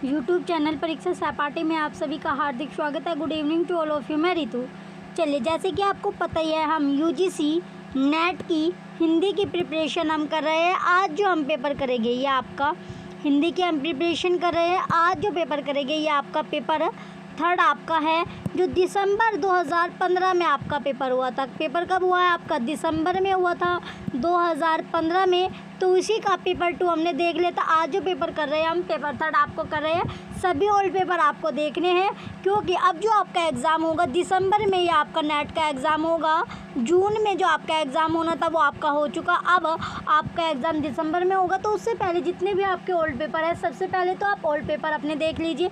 YouTube channel परीक्षा सहपाठी में आप सभी का हार्दिक स्वागत है। Good evening to all of you. मैं रितु। चलिए, जैसे कि आपको पता ही है, हम यूजीसी नेट की हिंदी की प्रिपरेशन हम कर रहे हैं। आज जो हम पेपर करेंगे ये आपका हिंदी की हम प्रिपरेशन कर रहे हैं। आज जो पेपर करेंगे ये आपका पेपर थर्ड आपका है, जो दिसंबर 2015 में आपका पेपर हुआ था। पेपर कब हुआ है आपका? दिसंबर में हुआ था 2015 में। तो उसी का पेपर 2 हमने देख लिया था। आज जो पेपर कर रहे हैं हम पेपर थर्ड आपको कर रहे हैं। सभी ओल्ड पेपर आपको देखने हैं, क्योंकि अब जो आपका एग्ज़ाम होगा दिसंबर में, ये आपका नेट का एग्ज़ाम होगा। जून में जो आपका एग्ज़ाम होना था वो आपका हो चुका। अब आपका एग्ज़ाम दिसंबर में होगा। तो उससे पहले जितने भी आपके ओल्ड पेपर है, सबसे पहले तो आप ओल्ड पेपर अपने देख लीजिए।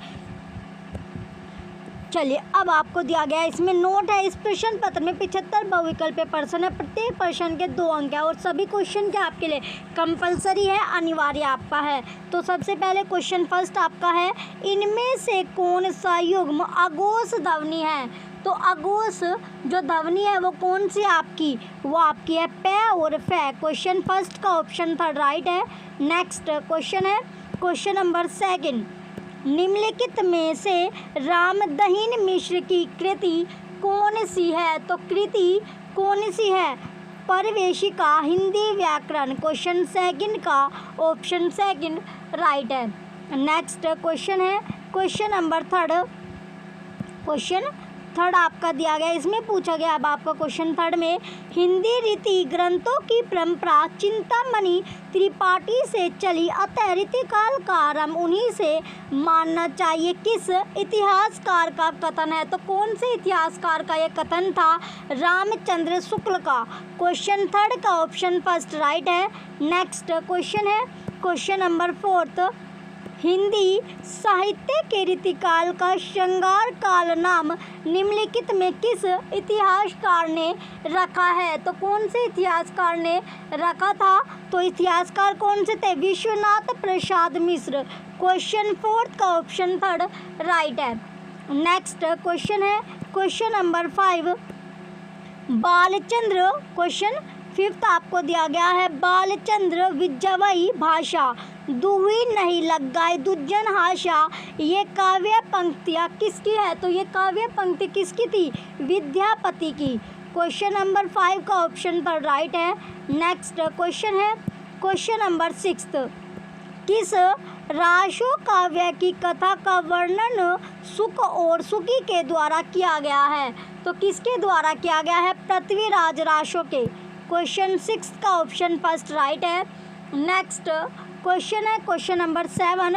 चलिए, अब आपको दिया गया है इसमें नोट है। इस प्रश्न पत्र में 75 बहुविकल्पीय प्रश्न है। प्रत्येक प्रश्न के 2 अंक है और सभी क्वेश्चन क्या आपके लिए कंपलसरी है, अनिवार्य आपका है। तो सबसे पहले क्वेश्चन फर्स्ट आपका है, इनमें से कौन सा युग्म अघोष ध्वनि है? तो अघोष जो ध्वनि है वो कौन सी आपकी? वो आपकी है प और फ। क्वेश्चन फर्स्ट का ऑप्शन थर्ड राइट है। नेक्स्ट क्वेश्चन है क्वेश्चन नंबर 2। निम्नलिखित में से रामदहीन मिश्र की कृति कौन सी है? तो कृति कौन सी है? परिवेशिका हिंदी व्याकरण। क्वेश्चन 2 का ऑप्शन 2 राइट है। नेक्स्ट क्वेश्चन है क्वेश्चन नंबर 3। क्वेश्चन थर्ड आपका दिया गया, इसमें पूछा गया अब आपका क्वेश्चन थर्ड में, हिंदी रीति ग्रंथों की परंपरा चिंतामणि त्रिपाठी से चली, अतः रीतिकाल का आरंभ उन्हीं से मानना चाहिए। किस इतिहासकार का कथन है? तो कौन से इतिहासकार का ये कथन था? रामचंद्र शुक्ल का। क्वेश्चन थर्ड का ऑप्शन फर्स्ट राइट है। नेक्स्ट क्वेश्चन है क्वेश्चन नंबर 4। हिंदी साहित्य के रीतिकाल का श्रृंगार काल नाम निम्नलिखित में किस इतिहासकार ने रखा है? तो कौन से इतिहासकार ने रखा था? तो इतिहासकार कौन से थे? विश्वनाथ प्रसाद मिश्र। क्वेश्चन 4 का ऑप्शन थर्ड राइट है। नेक्स्ट क्वेश्चन है क्वेश्चन नंबर 5। बालचंद्र। क्वेश्चन 5 आपको दिया गया है, बालचंद्र विजयी भाषा दुही नहीं लग गए दुज्जन हाशा, ये काव्य पंक्तियाँ किसकी है? तो ये काव्य पंक्ति किसकी थी? विद्यापति की। क्वेश्चन नंबर 5 का ऑप्शन पर राइट है। नेक्स्ट क्वेश्चन है क्वेश्चन नंबर 6। किस राशो काव्य की कथा का वर्णन सुख और सुखी के द्वारा किया गया है? तो किसके द्वारा किया गया है? पृथ्वीराज राशो के। क्वेश्चन 6 का ऑप्शन फर्स्ट राइट है। नेक्स्ट क्वेश्चन है क्वेश्चन नंबर 7।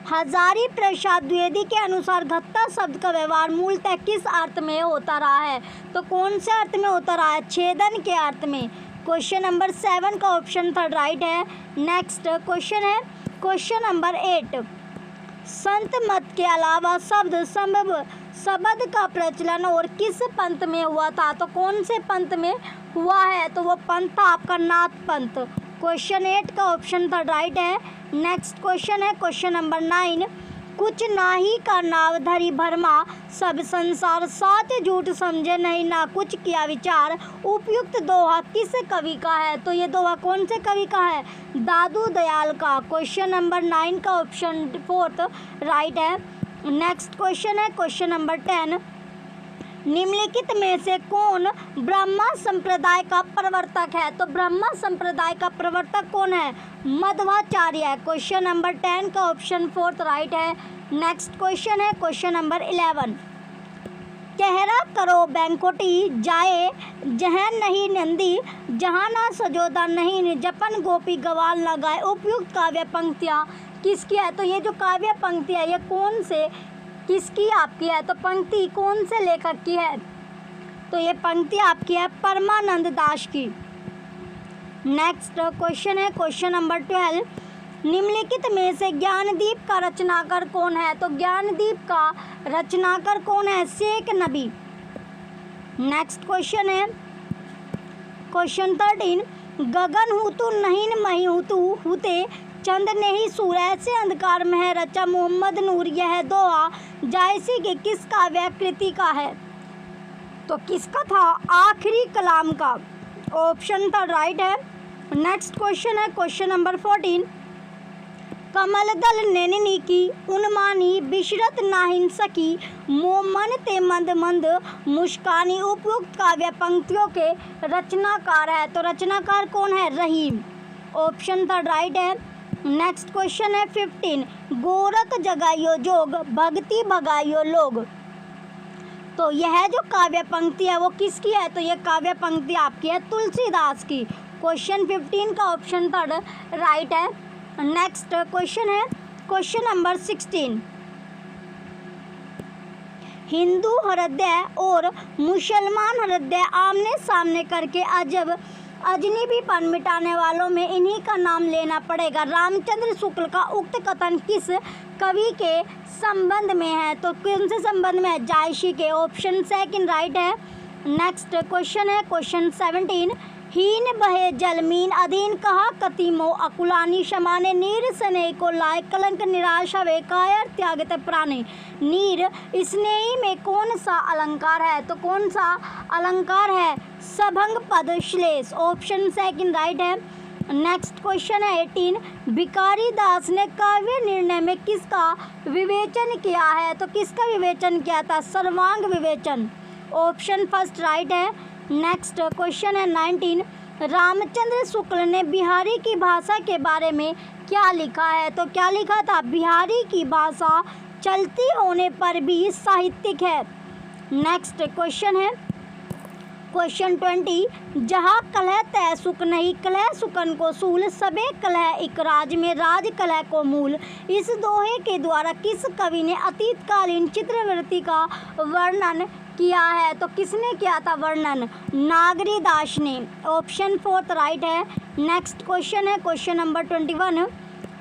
हजारी प्रसाद द्विवेदी के अनुसार घत्ता शब्द का व्यवहार मूलतः किस अर्थ में होता रहा है? तो कौन से अर्थ में होता रहा है? छेदन के अर्थ में। क्वेश्चन नंबर 7 का ऑप्शन थर्ड राइट है। नेक्स्ट क्वेश्चन है क्वेश्चन नंबर 8। संत मत के अलावा शब्द का प्रचलन और किस पंथ में हुआ था? तो कौन से पंथ में हुआ है? तो वो पंथ था आपका नाथ पंथ। क्वेश्चन 8 का ऑप्शन थर्ड राइट है। नेक्स्ट क्वेश्चन है क्वेश्चन नंबर 9। कुछ नाही का नाव धरी भरमा, सब संसार साथ झूठ समझे नहीं, ना कुछ किया विचार। उपयुक्त दोहा किस कवि का है? तो ये दोहा कौन से कवि का है? दादू दयाल का। क्वेश्चन नंबर 9 का ऑप्शन 4 राइट है। नेक्स्ट क्वेश्चन है क्वेश्चन नंबर 10। निम्नलिखित में से कौन ब्रह्मा संप्रदाय का प्रवर्तक है? तो ब्रह्मा संप्रदाय का प्रवर्तक कौन है? मध्वाचार्य है। क्वेश्चन नंबर 10 का ऑप्शन 4 राइट है। नेक्स्ट क्वेश्चन है क्वेश्चन नंबर 11। कहरा करो बैंकोटी जाए जहाँ नहीं नंदी, जहाँ ना सजोदा नहीं जपन गोपी गवाल न गाए। उपयुक्त काव्य पंक्तियाँ किसकी है? तो ये जो काव्य पंक्ति है ये कौन से किसकी आपकी है? तो पंक्ति कौन से लेखक की है? तो ये पंक्ति आपकी है परमानंद दास की। नेक्स्ट क्वेश्चन है क्वेश्चन नंबर 12। निम्नलिखित में से ज्ञानदीप का रचनाकार कौन है? तो ज्ञानदीप का रचनाकार कौन है? शेख नबी। नेक्स्ट क्वेश्चन है क्वेश्चन 13। गगन हुतु नहीं मही हुतु हुते चंद नहीं सूर, ऐसे अंधकार में है रचा मोहम्मद नूर, यह दोहा जायसी के किस काव्य कृति का है? तो किसका था? आखिरी कलाम का। ऑप्शन था राइट है। नेक्स्ट क्वेश्चन है क्वेश्चन नंबर 14। कमल दल नैननी की उन्मानी बिशरत नाहिन सकी मोमन ते मंद मंद मुस्कानी। उपयुक्त काव्य पंक्तियों के रचनाकार है, तो रचनाकार कौन है? रहीम। ऑप्शन थर्ड राइट है। नेक्स्ट क्वेश्चन है 15, गोरख जगाइयो जोग भक्ति भगाइयो लोग। तो यह जो काव्य पंक्ति है वो किसकी है? तो यह काव्य पंक्ति आपकी है तुलसीदास की। क्वेश्चन 15 का ऑप्शन थर्ड राइट है। नेक्स्ट क्वेश्चन है क्वेश्चन नंबर 16, हिंदू हृदय और मुसलमान हृदय आमने सामने करके अजब अजनबीपन मिटाने वालों में इन्हीं का नाम लेना पड़ेगा। रामचंद्र शुक्ल का उक्त कथन किस कवि के संबंध में है? तो कौन से संबंध में है? जायसी के। ऑप्शन सेकंड राइट है। नेक्स्ट क्वेश्चन है क्वेश्चन 17, हीन बहे जलमीन अधीन कहा कतिमो अकुलानी शमाने नीर स्नेह को लाए कलंक निराशा वे कायर त्यागते प्राणे। नीर स्नेही में कौन सा अलंकार है? तो कौन सा अलंकार है? सभंग पद श्लेष। ऑप्शन सेकंड राइट है। नेक्स्ट क्वेश्चन है 18, भिखारी दास ने काव्य निर्णय में किसका विवेचन किया है? तो किसका विवेचन किया था? सर्वांग विवेचन। ऑप्शन फर्स्ट राइट है। नेक्स्ट क्वेश्चन है 19, रामचंद्र शुक्ल ने बिहारी की भाषा के बारे में क्या लिखा है? तो क्या लिखा था? बिहारी की भाषा चलती होने पर भी साहित्यिक है। नेक्स्ट क्वेश्चन है क्वेश्चन 20, जहाँ कलह तय सुख नहीं कलह सुकन को सूल सबे कलह एक राज में राज कलह को मूल। इस दोहे के द्वारा किस कवि ने अतीतकालीन चित्रवृत्ति का वर्णन किया है? तो किसने किया था वर्णन? नागरीदास ने। ऑप्शन फोर्थ राइट है। नेक्स्ट क्वेश्चन है क्वेश्चन नंबर 21,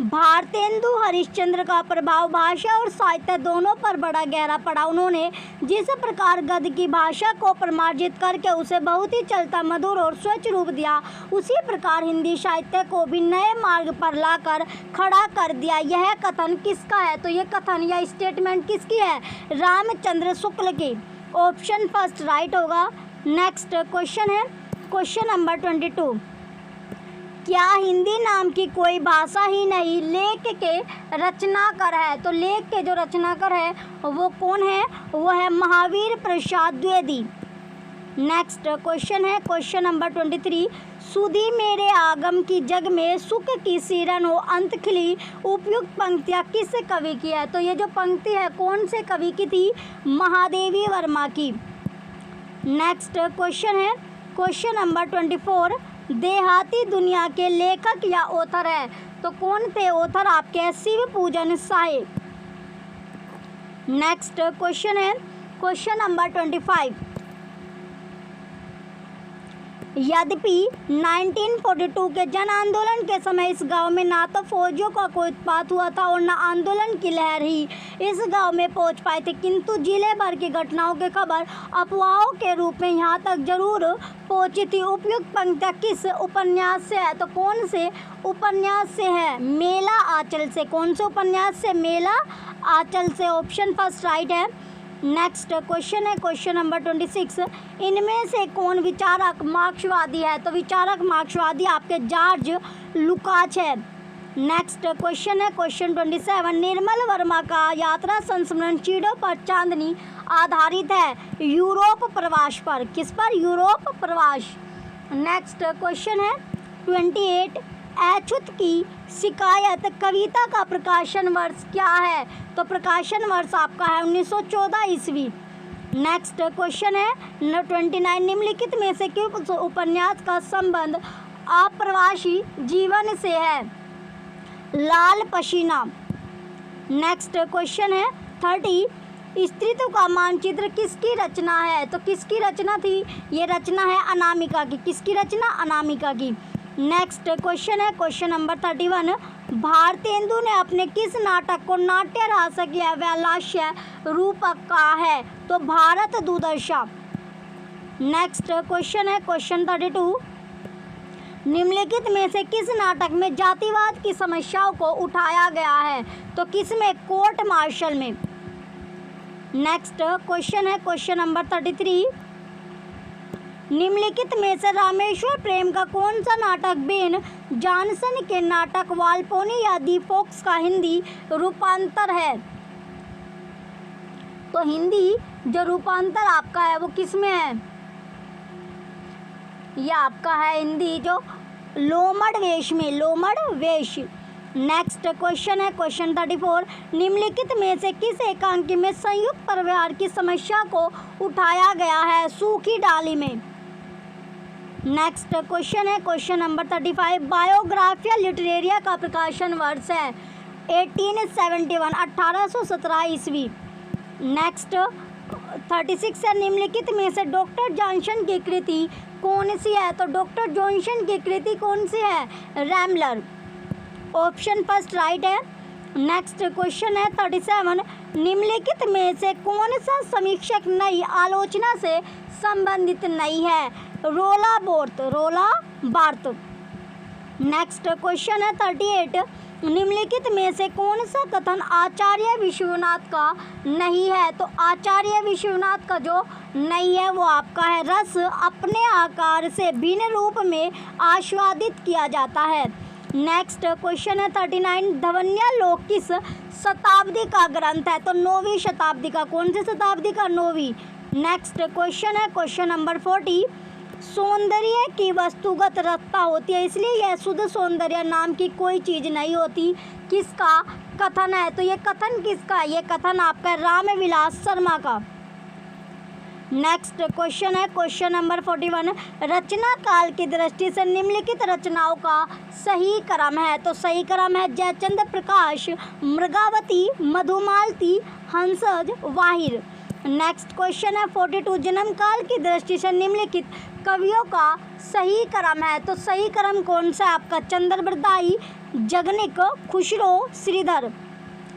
भारतेंदु हरिश्चंद्र का प्रभाव भाषा और साहित्य दोनों पर बड़ा गहरा पड़ा। उन्होंने जिस प्रकार गद्य की भाषा को प्रमार्जित करके उसे बहुत ही चलता मधुर और स्वच्छ रूप दिया, उसी प्रकार हिंदी साहित्य को भी नए मार्ग पर लाकर खड़ा कर दिया। यह कथन किसका है? तो यह कथन या स्टेटमेंट किसकी है? रामचंद्र शुक्ल की। ऑप्शन फर्स्ट राइट होगा। नेक्स्ट क्वेश्चन है क्वेश्चन नंबर 22, क्या हिंदी नाम की कोई भाषा ही नहीं लेख के रचनाकार है? तो लेख के जो रचनाकार है वो कौन है? वो है महावीर प्रसाद द्विवेदी। नेक्स्ट क्वेश्चन है क्वेश्चन नंबर 23, सुधी मेरे आगम की जग में सुख की सिरन हो अंत खिली। उपयुक्त पंक्तियाँ किस कवि की है? तो ये जो पंक्ति है कौन से कवि की थी? महादेवी वर्मा की। नेक्स्ट क्वेश्चन है क्वेश्चन नंबर 24, देहाती दुनिया के लेखक या ऑथर है? तो कौन थे ऑथर आपके? शिव पूजन साय। नेक्स्ट क्वेश्चन है क्वेश्चन नंबर 25, यद्यपि 1942 के जन आंदोलन के समय इस गांव में ना तो फौजियों का कोई उत्पात हुआ था और न आंदोलन की लहर ही इस गांव में पहुंच पाई थी, किंतु जिले भर की घटनाओं की खबर अफवाहों के रूप में यहां तक जरूर पहुंची थी। उपयुक्त पंक्तियाँ किस उपन्यास से है? तो कौन से उपन्यास से है? मेला आंचल से। कौन से उपन्यास से? मेला आंचल से। ऑप्शन फर्स्ट राइट है। नेक्स्ट क्वेश्चन है क्वेश्चन नंबर 26, इनमें से कौन विचारक मार्क्सवादी है? तो विचारक मार्क्सवादी आपके जॉर्ज लुकाच है। नेक्स्ट क्वेश्चन है क्वेश्चन 27, निर्मल वर्मा का यात्रा संस्मरण चीड़ों पर चांदनी आधारित है, यूरोप प्रवास पर। किस पर? यूरोप प्रवास। नेक्स्ट क्वेश्चन है 28, अछूत की शिकायत कविता का प्रकाशन वर्ष क्या है? तो प्रकाशन वर्ष आपका है 1914 ईस्वी। नेक्स्ट क्वेश्चन है 29, निम्नलिखित में से किस उपन्यास का संबंध अप्रवासी जीवन से है? लाल पसीना। नेक्स्ट क्वेश्चन है 30, स्त्रीत्व का मानचित्र किसकी रचना है? तो किसकी रचना थी? ये रचना है अनामिका की। किसकी रचना? अनामिका की। नेक्स्ट क्वेश्चन है क्वेश्चन नंबर 31, भारतेंदु ने अपने किस नाटक को नाट्य रासक या वैलास्य रूपक कहा है? तो भारत दुर्दशा। नेक्स्ट क्वेश्चन है क्वेश्चन 32, निम्नलिखित में से किस नाटक में जातिवाद की समस्याओं को उठाया गया है? तो किस में? कोर्ट मार्शल में। नेक्स्ट क्वेश्चन है क्वेश्चन नंबर 33, निम्नलिखित में से रामेश्वर प्रेम का कौन सा नाटक बेन जॉनसन के नाटक वाल्पोनी या दी फोक्स का हिंदी रूपांतर है? तो हिंदी जो रूपांतर आपका है वो किस में है? ये आपका है हिंदी जो लोमड़ वेश में, लोमड़ वेश। नेक्स्ट क्वेश्चन है क्वेश्चन 34, निम्नलिखित में से किस एकांकी में संयुक्त परिवार की समस्या को उठाया गया है? सूखी डाली में। नेक्स्ट क्वेश्चन है क्वेश्चन नंबर 35, बायोग्राफिया लिटरेरिया का प्रकाशन वर्ष है 1871, 1817 ईस्वी। नेक्स्ट 36 है, निम्नलिखित में से डॉक्टर जॉनसन की कृति कौन सी है? तो डॉक्टर जॉनसन की कृति कौन सी है? रैमलर। ऑप्शन फर्स्ट राइट है। नेक्स्ट क्वेश्चन है 37, निम्नलिखित में से कौन सा समीक्षक नई आलोचना से संबंधित नहीं है? रोला बार्थ। नेक्स्ट क्वेश्चन है 38, निम्नलिखित में से कौन सा कथन आचार्य विश्वनाथ का नहीं है? तो आचार्य विश्वनाथ का जो नहीं है वो आपका है रस अपने आकार से भिन्न रूप में आस्वादित किया जाता है। नेक्स्ट क्वेश्चन है 39, ध्वन्यालोक किस शताब्दी का ग्रंथ है? तो 9वीं शताब्दी का। कौन सी शताब्दी का? 9वीं। नेक्स्ट क्वेश्चन है क्वेश्चन नंबर 40, सौंदर्य की वस्तुगत रसता होती है इसलिए यह शुद्ध सौंदर्य नाम की कोई चीज़ नहीं होती। किसका कथन है? तो ये कथन किसका? ये कथन आपका रामविलास शर्मा का। नेक्स्ट क्वेश्चन है क्वेश्चन नंबर 41, रचना काल की दृष्टि से निम्नलिखित रचनाओं का सही क्रम है? तो सही क्रम है जयचंद्र प्रकाश, मृगावती, मधुमालती, हंसज, वाहिर। नेक्स्ट क्वेश्चन है 42, जन्म काल की दृष्टि से निम्नलिखित कवियों का सही क्रम है? तो सही क्रम कौन सा आपका? चंद्रबरदाई, जगनिक, खुसरो, श्रीधर।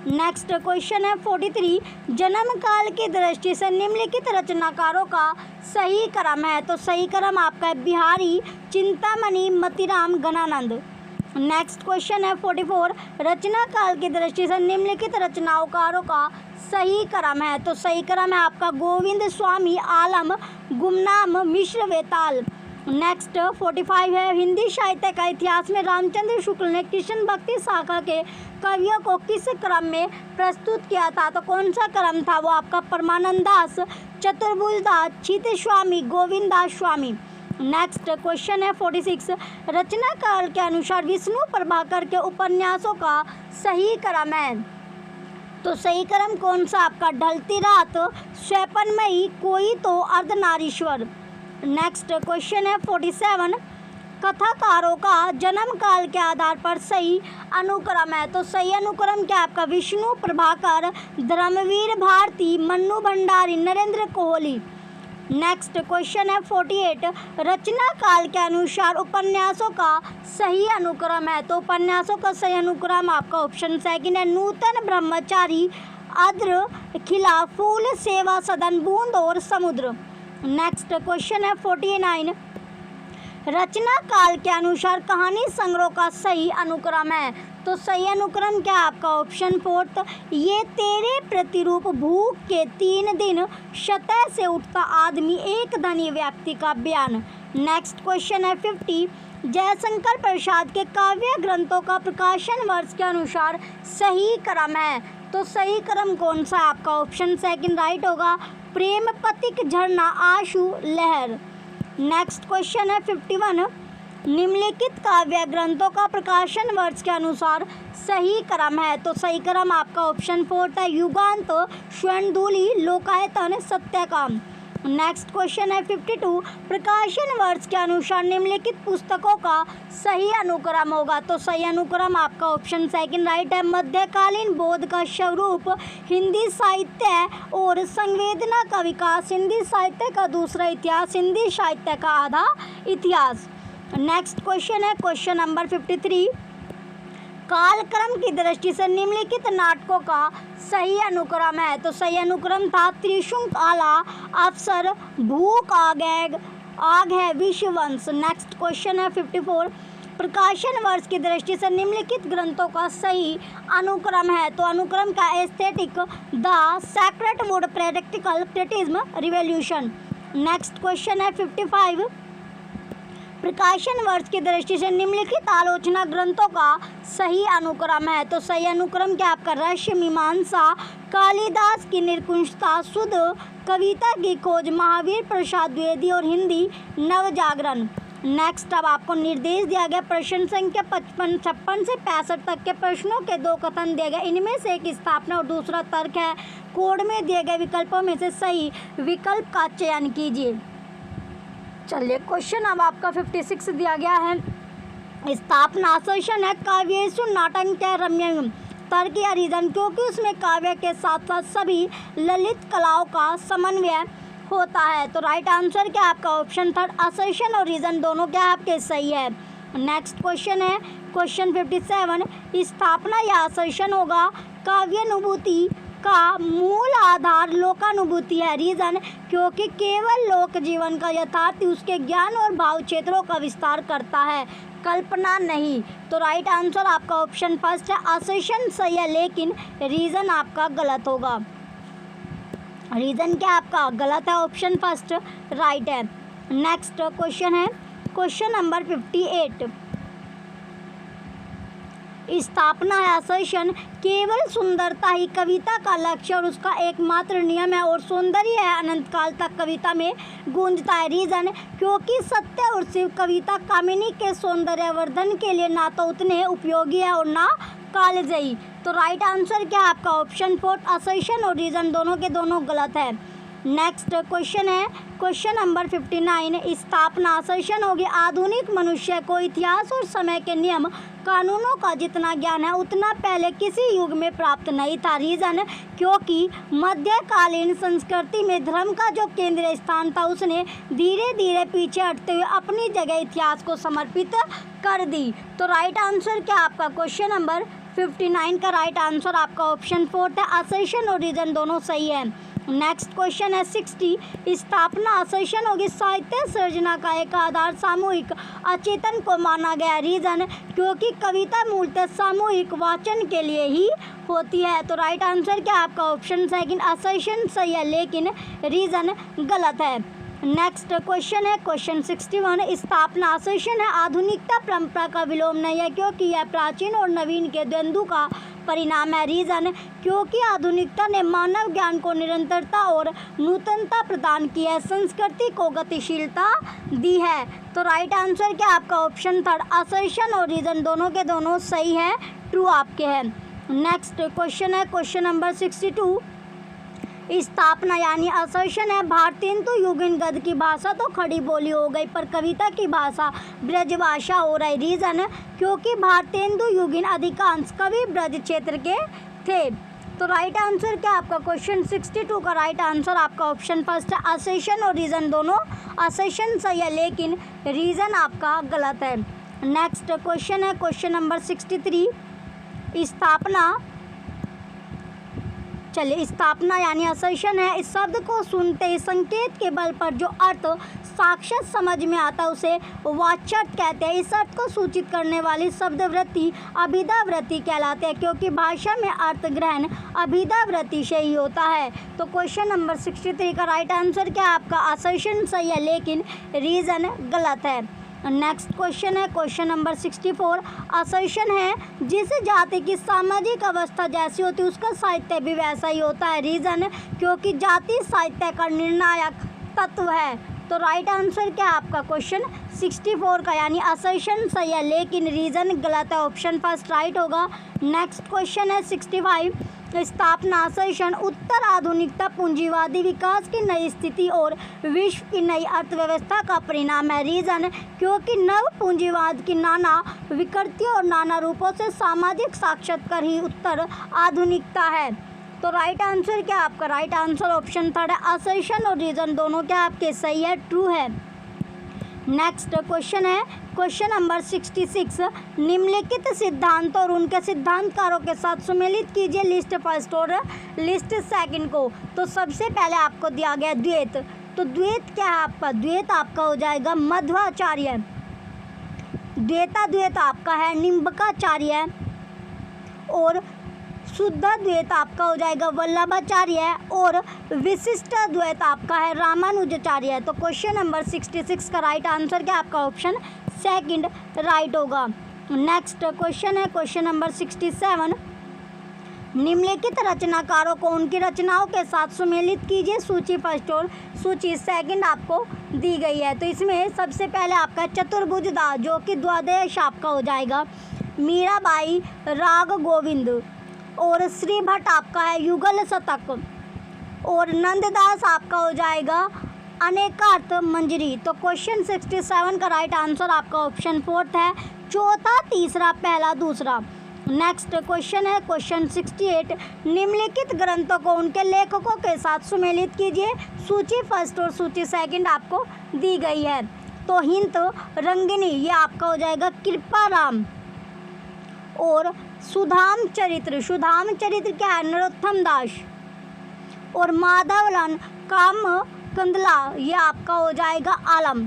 नेक्स्ट क्वेश्चन है 43, जन्म काल की दृष्टि से निम्नलिखित रचनाकारों का सही क्रम है? तो सही क्रम आपका है बिहारी, चिंतामणि, मतीराम, गणानंद। नेक्स्ट क्वेश्चन है 44, रचना काल की दृष्टि से निम्नलिखित रचनाकारों का सही क्रम है? तो सही क्रम है आपका गोविंद स्वामी, आलम, गुमनाम, मिश्र, वेताल। नेक्स्ट 45 है, हिंदी साहित्य का इतिहास में रामचंद्र शुक्ल ने कृष्ण भक्ति शाखा के कवियों को किस क्रम में प्रस्तुत किया था? तो कौन सा क्रम था? वो आपका परमानंद दास, चतुर्भुज दास, क्षित स्वामी, गोविंद दास स्वामी। नेक्स्ट क्वेश्चन है 46, रचना काल के अनुसार विष्णु प्रभाकर के उपन्यासों का सही क्रम है? तो सही क्रम कौन सा आपका? ढलती रात, स्वैपनमयी, कोई तो, अर्धनारीश्वर। नेक्स्ट क्वेश्चन है 47, कथाकारों का जन्म काल के आधार पर सही अनुक्रम है? तो सही अनुक्रम क्या आपका? विष्णु प्रभाकर, धर्मवीर भारती, मन्नू भंडारी, नरेंद्र कोहली। नेक्स्ट क्वेश्चन है 48, रचना काल के अनुसार उपन्यासों का सही अनुक्रम है? तो उपन्यासों का सही अनुक्रम आपका ऑप्शन सेकंड है नूतन, ब्रह्मचारी, अद्र, खिला, फूल, सेवा सदन, बूंद और समुद्र। नेक्स्ट क्वेश्चन है 49, रचना काल के अनुसार कहानी संग्रह का सही अनुक्रम है? तो सही अनुक्रम क्या आपका? ऑप्शन फोर्थ, ये तेरे प्रतिरूप, भूख के 3 दिन, सतह से उठता आदमी, एक धनी व्यक्ति का बयान। नेक्स्ट क्वेश्चन है 50, जयशंकर प्रसाद के काव्य ग्रंथों का प्रकाशन वर्ष के अनुसार सही क्रम है? तो सही क्रम कौन सा आपका? ऑप्शन सेकंड राइट होगा, प्रेम, पथिक, झरना, आशु, लहर। नेक्स्ट क्वेश्चन है 51, निम्नलिखित काव्य ग्रंथों का प्रकाशन वर्ष के अनुसार सही क्रम है? तो सही क्रम आपका ऑप्शन फोर्थ है युगांत, स्वर्णधूलि, लोकायतन, सत्यकाम। नेक्स्ट क्वेश्चन है 52, प्रकाशन वर्ष के अनुसार निम्नलिखित पुस्तकों का सही अनुक्रम होगा? तो सही अनुक्रम आपका ऑप्शन सेकंड राइट है, मध्यकालीन बोध का स्वरूप, हिंदी साहित्य और संवेदना का विकास, हिंदी साहित्य का दूसरा इतिहास, हिंदी साहित्य का आधा इतिहास। नेक्स्ट क्वेश्चन है क्वेश्चन नंबर 53, कालक्रम की दृष्टि से निम्नलिखित नाटकों का सही अनुक्रम है? तो सही अनुक्रम था त्रिशुंक आला, अफसर, भूख, आग है, विश्ववंश। नेक्स्ट क्वेश्चन है 54, प्रकाशन वर्ष की दृष्टि से निम्नलिखित ग्रंथों का सही अनुक्रम है? तो अनुक्रम का aesthetic, the sacred wood, practical, criticism, revolution. Next question है 55, प्रकाशन वर्ष की दृष्टि से निम्नलिखित आलोचना ग्रंथों का सही अनुक्रम है। तो सही अनुक्रम क्या आपका, रहस्य मीमांसा, कालिदास की निरंकुशता, शुद्ध कविता की खोज, महावीर प्रसाद द्विवेदी और हिंदी नवजागरण। नेक्स्ट अब आपको निर्देश दिया गया, प्रश्न संख्या 56 से 65 तक के प्रश्नों के दो कथन दिए गए, इनमें से एक स्थापना और दूसरा तर्क है। कोड में दिए गए विकल्पों में से सही विकल्प का चयन कीजिए। चलिए क्वेश्चन अब आपका 56 दिया गया है, स्थापना असर्शन है काव्येषु नाट्य रम्य, तर्क या रीजन, क्योंकि उसमें काव्य के साथ साथ सभी ललित कलाओं का समन्वय होता है। तो राइट आंसर क्या आपका ऑप्शन थर्ड, असर्शन और रीजन दोनों क्या आपके सही है। नेक्स्ट क्वेश्चन है क्वेश्चन 57, स्थापना या असर्शन होगा काव्यानुभूति का मूल आधार लोकानुभूति है। रीजन, क्योंकि केवल लोक जीवन का यथार्थ उसके ज्ञान और भाव क्षेत्रों का विस्तार करता है, कल्पना नहीं। तो राइट आंसर आपका ऑप्शन फर्स्ट है, असर्शन सही है लेकिन रीजन आपका गलत होगा। रीजन क्या आपका गलत है, ऑप्शन फर्स्ट राइट है। नेक्स्ट क्वेश्चन है क्वेश्चन नंबर 58, स्थापना है असर्शन केवल सुंदरता ही कविता का लक्ष्य और उसका एकमात्र नियम है और सौंदर्य है अनंत काल तक कविता में गूंजता है। रीजन, क्योंकि सत्य और शिव कविता कामिनी के सौंदर्यवर्धन के लिए ना तो उतने उपयोगी है और ना कालजयी। तो राइट आंसर क्या आपका ऑप्शन फोर्थ, असर्शन और रीजन दोनों के दोनों गलत है। नेक्स्ट क्वेश्चन है क्वेश्चन नंबर 59, स्थापना असर्शन होगी आधुनिक मनुष्य को इतिहास और समय के नियम कानूनों का जितना ज्ञान है उतना पहले किसी युग में प्राप्त नहीं था। रीजन, क्योंकि मध्यकालीन संस्कृति में धर्म का जो केंद्रीय स्थान था उसने धीरे धीरे पीछे हटते हुए अपनी जगह इतिहास को समर्पित कर दी। तो राइट आंसर क्या आपका क्वेश्चन नंबर 59 का राइट आंसर आपका ऑप्शन फोर्थ है, असर्शन और रीजन दोनों सही है। नेक्स्ट क्वेश्चन है 60, स्थापना असर्शन होगी साहित्य सर्जना का एक आधार सामूहिक अचेतन को माना गया। रीजन, क्योंकि कविता मूलतः सामूहिक वाचन के लिए ही होती है। तो राइट आंसर क्या आपका ऑप्शन सेकंड, असर्शन सही है लेकिन रीजन गलत है। नेक्स्ट क्वेश्चन है क्वेश्चन 61, स्थापना असर्शन है आधुनिकता परंपरा का विलोम नहीं है क्योंकि यह प्राचीन और नवीन के द्वंद्व का परिणाम है। रीजन, क्योंकि आधुनिकता ने मानव ज्ञान को निरंतरता और नूतनता प्रदान की है, संस्कृति को गतिशीलता दी है। तो राइट आंसर क्या आपका ऑप्शन थर्ड, असर्शन और रीजन दोनों के दोनों सही है, ट्रू आपके हैं। नेक्स्ट क्वेश्चन है क्वेश्चन नंबर 62, स्थापना यानी असर्शन है भारतेंदु युगीन गद्य की भाषा तो खड़ी बोली हो गई पर कविता की भाषा ब्रजभाषा हो रही। रीजन, क्योंकि भारतेंदु युगीन अधिकांश कवि ब्रज क्षेत्र के थे। तो राइट आंसर क्या आपका क्वेश्चन 62 का राइट आंसर आपका ऑप्शन फर्स्ट है, असर्शन और रीजन दोनों, असर्शन सही है लेकिन रीजन आपका गलत है। नेक्स्ट क्वेश्चन है क्वेश्चन नंबर 63, स्थापना, चलिए स्थापना यानी असर्शन है, इस शब्द को सुनते ही संकेत के बल पर जो अर्थ साक्षात समझ में आता उसे वाच्यार्थ कहते हैं। इस अर्थ को सूचित करने वाली शब्द वृत्ति अभिधा वृत्ति कहलाते हैं क्योंकि भाषा में अर्थ ग्रहण अभिधा वृत्ति से ही होता है। तो क्वेश्चन नंबर 63 का राइट आंसर क्या आपका असर्शन सही है लेकिन रीजन गलत है। नेक्स्ट क्वेश्चन है क्वेश्चन नंबर 64, असर्शन है जिस जाति की सामाजिक अवस्था जैसी होती है उसका साहित्य भी वैसा ही होता है। रीजन, क्योंकि जाति साहित्य का निर्णायक तत्व है। तो राइट आंसर क्या आपका क्वेश्चन 64 का यानी असर्शन सही है लेकिन रीजन गलत है, ऑप्शन फर्स्ट राइट होगा। नेक्स्ट क्वेश्चन है 65, स्थापना असर्शन उत्तर आधुनिकता पूंजीवादी विकास की नई स्थिति और विश्व की नई अर्थव्यवस्था का परिणाम है। रीजन, क्योंकि नव पूंजीवाद की नाना विकृतियों और नाना रूपों से सामाजिक साक्षात्कार ही उत्तर आधुनिकता है। तो राइट आंसर क्या आपका राइट आंसर ऑप्शन थर्ड है, असर्शन और रीजन दोनों क्या आपके सही है, ट्रू है। नेक्स्ट क्वेश्चन है क्वेश्चन नंबर 66, निम्नलिखित सिद्धांतों और उनके सिद्धांतकारों के साथ सुमेलित कीजिए लिस्ट फर्स्ट और लिस्ट सेकंड को। तो सबसे पहले आपको दिया गया द्वैत, तो द्वैत क्या है आपका, द्वैत आपका हो जाएगा मध्वाचार्य, द्वैताद्वैत आपका है निम्बकाचार्य और शुद्ध द्वैत आपका हो जाएगा वल्लभाचार्य और विशिष्ट द्वैत आपका है रामानुजाचार्य। तो क्वेश्चन नंबर 66 का राइट आंसर क्या आपका ऑप्शन सेकंड राइट होगा। नेक्स्ट क्वेश्चन है क्वेश्चन नंबर 67। निम्नलिखित रचनाकारों को उनकी रचनाओं के साथ सुमेलित कीजिए। सूची फर्स्ट और सूची सेकंड आपको दी गई है। तो इसमें सबसे पहले आपका चतुर्भुज दास जो कि द्वादश आपका हो जाएगा, मीराबाई राग गोविंद और श्री भट्ट आपका है युगल शतक और नंददास आपका हो जाएगा अनेकार्थ मंजरी। तो क्वेश्चन 67 का राइट आंसर आपका ऑप्शन फोर्थ है, चौथा तीसरा पहला दूसरा। नेक्स्ट क्वेश्चन है क्वेश्चन 68। निम्नलिखित ग्रंथों को उनके लेखकों के साथ सुमेलित कीजिए। सूची फर्स्ट और सूची सेकंड आपको दी गई है। तो हिंत रंगिनी ये आपका हो जाएगा कृपाराम और सुधाम चरित्र क्या है नरोत्तम दास और माधवलन काम कंदला ये आपका हो जाएगा आलम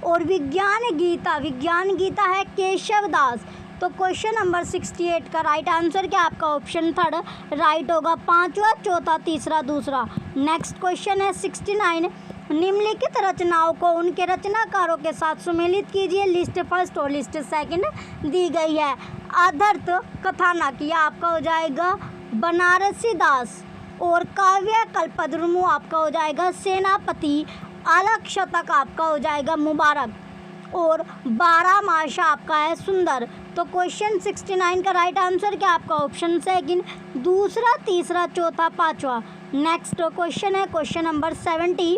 और विज्ञान गीता है केशव दास। तो क्वेश्चन नंबर 68 का राइट आंसर क्या आपका ऑप्शन थर्ड राइट होगा, पांचवा चौथा तीसरा दूसरा। नेक्स्ट क्वेश्चन है 69। निम्नलिखित रचनाओं को उनके रचनाकारों के साथ सुमेलित कीजिए। लिस्ट फर्स्ट और लिस्ट सेकंड दी गई है। आदर्थ कथानक ये आपका हो जाएगा बनारसी दास और काव्य कल्पद्रुमु आपका हो जाएगा सेनापति, अलग शतक आपका हो जाएगा मुबारक और 12 माशा आपका है सुंदर। तो क्वेश्चन 69 का राइट आंसर क्या आपका ऑप्शन सेकंड, दूसरा तीसरा चौथा पांचवा। नेक्स्ट क्वेश्चन है क्वेश्चन नंबर 70।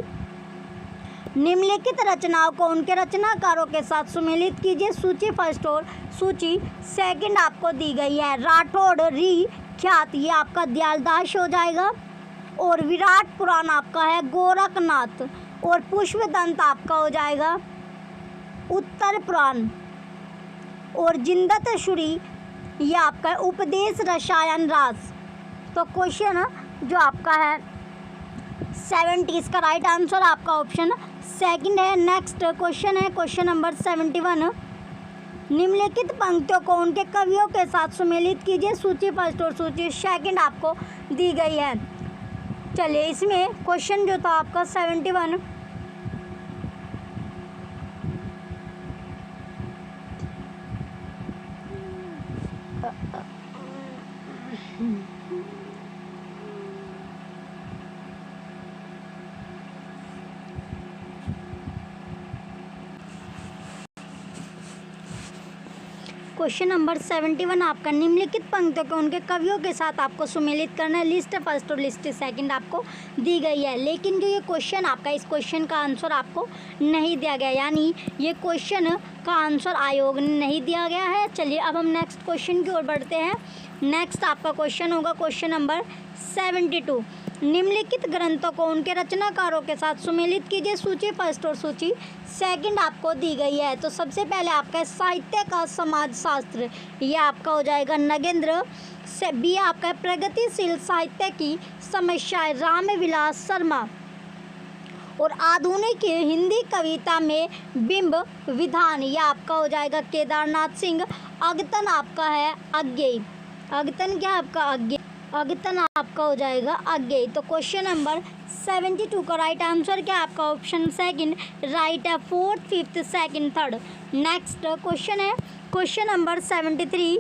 निम्नलिखित रचनाओं को उनके रचनाकारों के साथ सुमेलित कीजिए। सूची फर्स्ट और सूची सेकंड आपको दी गई है। राठौड़ री ख्यात ये आपका दयालदास हो जाएगा और विराट पुराण आपका है गोरखनाथ और पुष्पदंत आपका हो जाएगा उत्तर पुराण और जिंदतशुरी ये आपका उपदेश रसायन रास। तो क्वेश्चन जो आपका है 70 इसका राइट आंसर आपका ऑप्शन सेकंड है। नेक्स्ट क्वेश्चन है क्वेश्चन नंबर 71। निम्नलिखित पंक्तियों को उनके कवियों के साथ सुमेलित कीजिए। सूची फर्स्ट और सूची सेकंड आपको दी गई है। चलिए इसमें क्वेश्चन जो था आपका 71 क्वेश्चन नंबर 71 आपका निम्नलिखित पंक्तियों को उनके कवियों के साथ आपको सुमेलित करना है। लिस्ट फर्स्ट और लिस्ट सेकंड आपको दी गई है। लेकिन जो ये क्वेश्चन आपका इस क्वेश्चन का आंसर आपको नहीं दिया गया, यानी ये क्वेश्चन का आंसर आयोग ने नहीं दिया गया है। चलिए अब हम नेक्स्ट क्वेश्चन की ओर बढ़ते हैं। नेक्स्ट आपका क्वेश्चन होगा क्वेश्चन नंबर 72। निम्नलिखित ग्रंथों को उनके रचनाकारों के साथ सुमेलित कीजिए। सूची फर्स्ट और सूची सेकंड आपको दी गई है। तो सबसे पहले आपका साहित्य का समाज शास्त्र ये आपका हो जाएगा नगेंद्र से। बी आपका प्रगतिशील साहित्य की समस्याएं रामविलास शर्मा और आधुनिक हिंदी कविता में बिंब विधान ये आपका हो जाएगा केदारनाथ सिंह। अगतन आपका है अज्ञेय, अगतन क्या आपका अज्ञेय, अगतन आपका हो जाएगा अज्ञेय। तो क्वेश्चन नंबर 72 का राइट आंसर क्या आपका ऑप्शन सेकंड राइट है, fourth fifth second third. Next question है क्वेश्चन नंबर 73।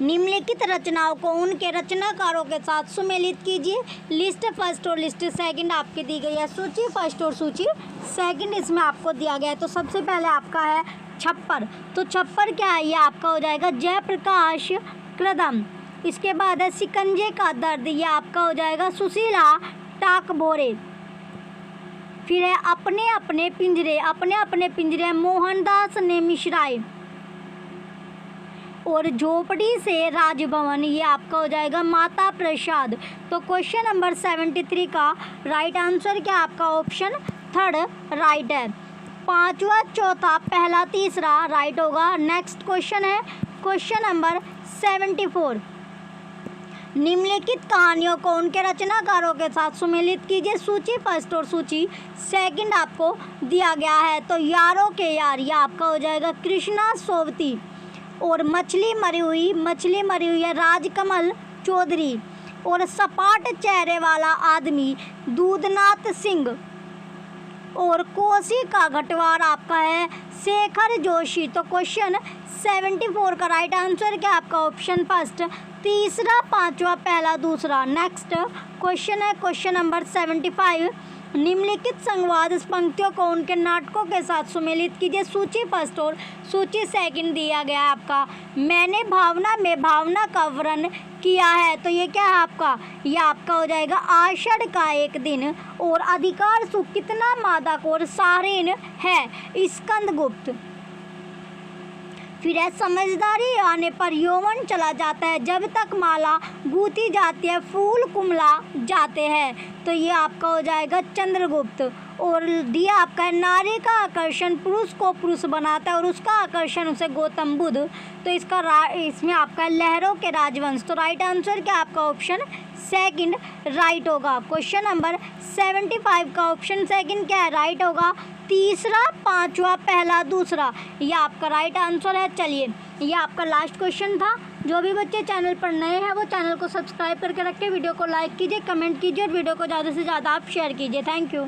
निम्नलिखित रचनाओं को उनके रचनाकारों के साथ सुमेलित कीजिए। लिस्ट फर्स्ट और लिस्ट सेकंड आपकी दी गई है। सूची फर्स्ट और सूची सेकंड इसमें आपको दिया गया है। तो सबसे पहले आपका है छप्पर। तो छप्पर क्या है, ये आपका हो जाएगा जयप्रकाश कृदम। इसके बाद है शिकंजे का दर्द, ये आपका हो जाएगा सुशीला टाकभोरे। फिर है अपने अपने पिंजरे मोहनदास ने मिश्राए और झोपड़ी से राजभवन ये आपका हो जाएगा माता प्रसाद। तो क्वेश्चन नंबर 73 का राइट आंसर क्या आपका ऑप्शन थर्ड राइट है, पांचवा चौथा पहला तीसरा राइट होगा। नेक्स्ट क्वेश्चन है क्वेश्चन नंबर 74। निम्नलिखित कहानियों को उनके रचनाकारों के साथ सुमेलित कीजिए। सूची फर्स्ट और सूची सेकंड आपको दिया गया है। तो यारों के यार ये आपका हो जाएगा कृष्णा सोवती और मछली मरी हुई है राजकमल चौधरी। और सपाट चेहरे वाला आदमी दूधनाथ सिंह। और कोसी का घटवार आपका है शेखर जोशी। तो क्वेश्चन 74 का राइट आंसर क्या आपका ऑप्शन फर्स्ट, तीसरा, पांचवा, पहला, दूसरा। नेक्स्ट क्वेश्चन है क्वेश्चन नंबर 75। निम्नलिखित संवाद पंक्तियों को उनके नाटकों के साथ सुमेलित कीजिए। सूची फर्स्ट और सूची सेकंड दिया गया है आपका। मैंने भावना में भावना का वर्णन किया है। तो ये क्या है आपका, ये आपका हो जाएगा आषाढ़ का एक दिन। और अधिकार सुख कितना मादक और सारीन है, स्कंदगुप्त। फिर है समझदारी आने पर यौवन चला जाता है, जब तक माला गूंथी जाती है फूल कुमला जाते हैं। तो ये आपका हो जाएगा चंद्रगुप्त। और दिया आपका है नारी का आकर्षण पुरुष को पुरुष बनाता है और उसका आकर्षण उसे गौतम बुद्ध। तो इसमें आपका है लहरों के राजवंश। तो राइट आंसर क्या आपका ऑप्शन सेकंड राइट होगा। क्वेश्चन नंबर 75 का ऑप्शन सेकंड क्या है राइट होगा, तीसरा, पांचवा, पहला, दूसरा। ये आपका राइट आंसर है। चलिए ये आपका लास्ट क्वेश्चन था। जो भी बच्चे चैनल पर नए हैं वो चैनल को सब्सक्राइब करके रखें, वीडियो को लाइक कीजिए, कमेंट कीजिए और वीडियो को ज़्यादा से ज़्यादा आप शेयर कीजिए। Thank you.